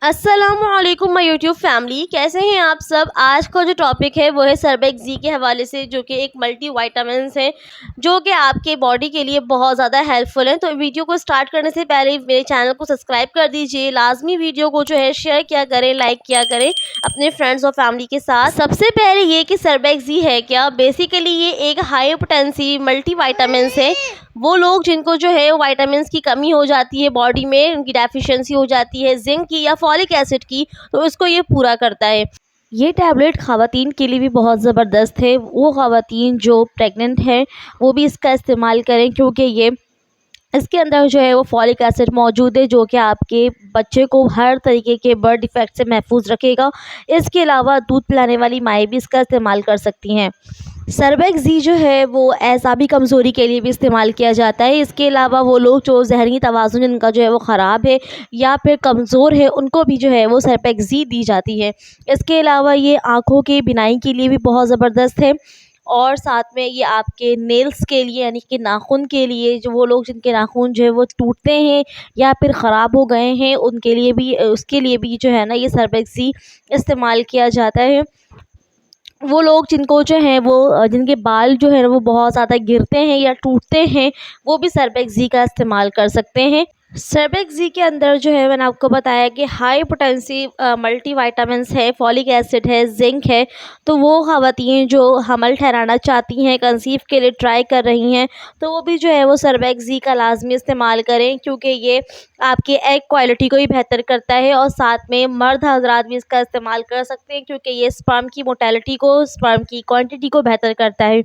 अस्सलामुअलैकुम my YouTube family, कैसे हैं आप सब। आज का जो टॉपिक है वो है सर्बेक्स जी के हवाले से, जो कि एक मल्टी वाइटामिन है जो कि आपके बॉडी के लिए बहुत ज़्यादा हेल्पफुल है। तो वीडियो को स्टार्ट करने से पहले मेरे चैनल को सब्सक्राइब कर दीजिए। लाजमी वीडियो को जो है शेयर किया करें, लाइक किया करें अपने फ्रेंड्स और फैमिली के साथ। सबसे पहले ये कि सर्बेक्स जी है क्या। बेसिकली ये एक हाई पोटेंसी मल्टी वाइटामिन है। वो लोग जिनको जो है वाइटामिन्स की कमी हो जाती है, बॉडी में उनकी डेफिशिएंसी हो जाती है जिंक की या फॉलिक एसिड की, तो इसको ये पूरा करता है। ये टैबलेट ख़वातीन के लिए भी बहुत ज़बरदस्त है। वो ख़वातीन जो प्रेग्नेंट हैं वो भी इसका इस्तेमाल करें, क्योंकि ये इसके अंदर जो है वो फॉलिक एसिड मौजूद है, जो कि आपके बच्चे को हर तरीके के बर्थ डिफेक्ट से महफूज रखेगा। इसके अलावा दूध पिलाने वाली माएँ भी इसका इस्तेमाल कर सकती हैं। सर्बेक्स जी जो है वो एसाबी कमज़ोरी के लिए भी इस्तेमाल किया जाता है। इसके अलावा वो लोग जो ज़हनी तवाज़ुन जिनका जो है वो ख़राब है या फिर कमज़ोर है, उनको भी जो है वो सर्बेक्स जी दी जाती है। इसके अलावा ये आँखों की बिनाई के लिए भी बहुत ज़बरदस्त है, और साथ में ये आपके नेल्स के लिए यानी कि नाखून के लिए, जो वो लोग जिनके नाखून जो है वो टूटते हैं या फिर ख़राब हो गए हैं, उनके लिए भी उसके लिए भी जो है ना ये सर्बेक्स जी इस्तेमाल किया जाता है। वो लोग जिनको जो है वो जिनके बाल जो है वो बहुत ज़्यादा गिरते हैं या टूटते हैं, वो भी सर्बेक्स जी का इस्तेमाल कर सकते हैं। सर्बेक्स जी के अंदर जो है मैंने आपको बताया कि हाई पोटेंसी मल्टी वाइटामिन्स है, फॉलिक एसिड है, जिंक है। तो वो ख़वातीन जो हमल ठहराना चाहती हैं, कंसीव के लिए ट्राई कर रही हैं, तो वो भी जो है वो सर्बेक्स जी का लाजमी इस्तेमाल करें, क्योंकि ये आपके एग क्वालिटी को भी बेहतर करता है। और साथ में मर्द हजरात भी इसका इस्तेमाल कर सकते हैं, क्योंकि ये स्पर्म की मोटेलिटी को, स्पर्म की क्वांटिटी को बेहतर करता है।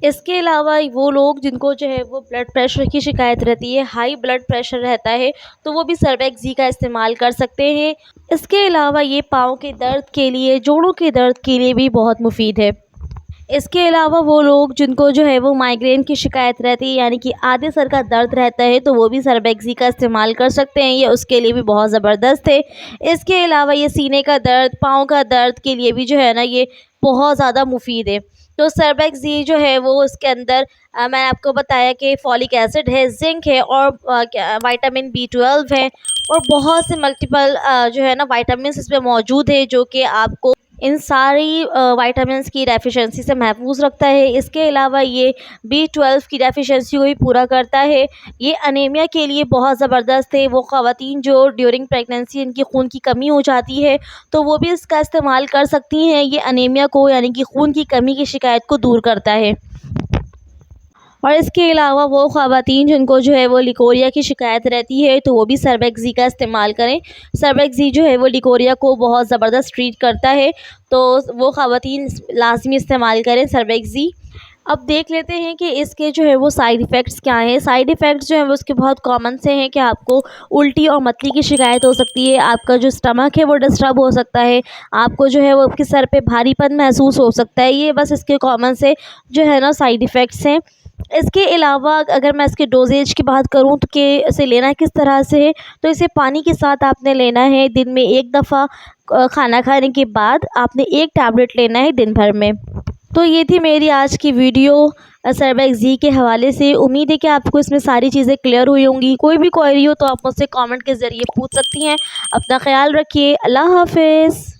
इसके अलावा वो लोग जिनको जो है वो ब्लड प्रेशर की शिकायत रहती है, हाई ब्लड प्रेशर रहता है, तो वो भी सर्बेक्स जी का इस्तेमाल कर सकते हैं। इसके अलावा ये पाँव के दर्द के लिए, जोड़ों के दर्द के लिए भी बहुत मुफीद है। इसके अलावा वो लोग जिनको जो है वो माइग्रेन की शिकायत रहती है, यानी कि आधे सर का दर्द रहता है, तो वो भी सर्बेक्स जी का इस्तेमाल कर सकते हैं। ये उसके लिए भी बहुत ज़बरदस्त है। इसके अलावा ये सीने का दर्द, पाँव का दर्द के लिए भी जो है ना ये बहुत ज़्यादा मुफीद है। तो सर्बेक्स जी जो है वो इसके अंदर मैंने आपको बताया कि फॉलिक एसिड है, जिंक है, और विटामिन B12 है, और बहुत से मल्टीपल जो है ना विटामिन इसमें मौजूद है, जो कि आपको इन सारी विटामिन्स की डेफिशिएंसी से महफूज रखता है। इसके अलावा ये B12 की डेफिशिएंसी को भी पूरा करता है। ये अनीमिया के लिए बहुत ज़बरदस्त है। वो ख़वातीन जो ड्यूरिंग प्रेगनेंसी इनकी खून की कमी हो जाती है, तो वो भी इसका इस्तेमाल कर सकती हैं। ये अनीमिया को यानी कि खून की कमी की शिकायत को दूर करता है। और इसके अलावा वो ख़वातीन जिनको जो है वो लिकोरिया की शिकायत रहती है, तो वो भी सर्बेक्स जी का इस्तेमाल करें। सर्बेक्स जी जो है वो लिकोरिया को बहुत ज़बरदस्त ट्रीट करता है, तो वो ख़वातीन लाजमी इस्तेमाल करें सर्बेक्स जी। अब देख लेते हैं कि इसके जो है वो साइड इफ़ेक्ट्स क्या हैं। साइड इफ़ेक्ट्स जो हैं वो उसके बहुत कॉमन से हैं, कि आपको उल्टी और मतली की शिकायत हो सकती है, आपका जो स्टमक है वो डिस्टर्ब हो सकता है, आपको जो है वो आपके सर पे भारीपन महसूस हो सकता है। ये बस इसके कॉमन से जो है ना साइड इफ़ेक्ट्स हैं। इसके अलावा अगर मैं इसके डोजेज की बात करूँ तो कि इसे लेना किस तरह से है, तो इसे पानी के साथ आपने लेना है। दिन में एक दफ़ा खाना खाने के बाद आपने एक टैबलेट लेना है दिन भर में। तो ये थी मेरी आज की वीडियो सर्बेक्स जी के हवाले से। उम्मीद है कि आपको इसमें सारी चीज़ें क्लियर हुई होंगी। कोई भी क्वेरी हो तो आप मुझसे कमेंट के ज़रिए पूछ सकती हैं। अपना ख्याल रखिए। अल्लाह हाफ़िज़।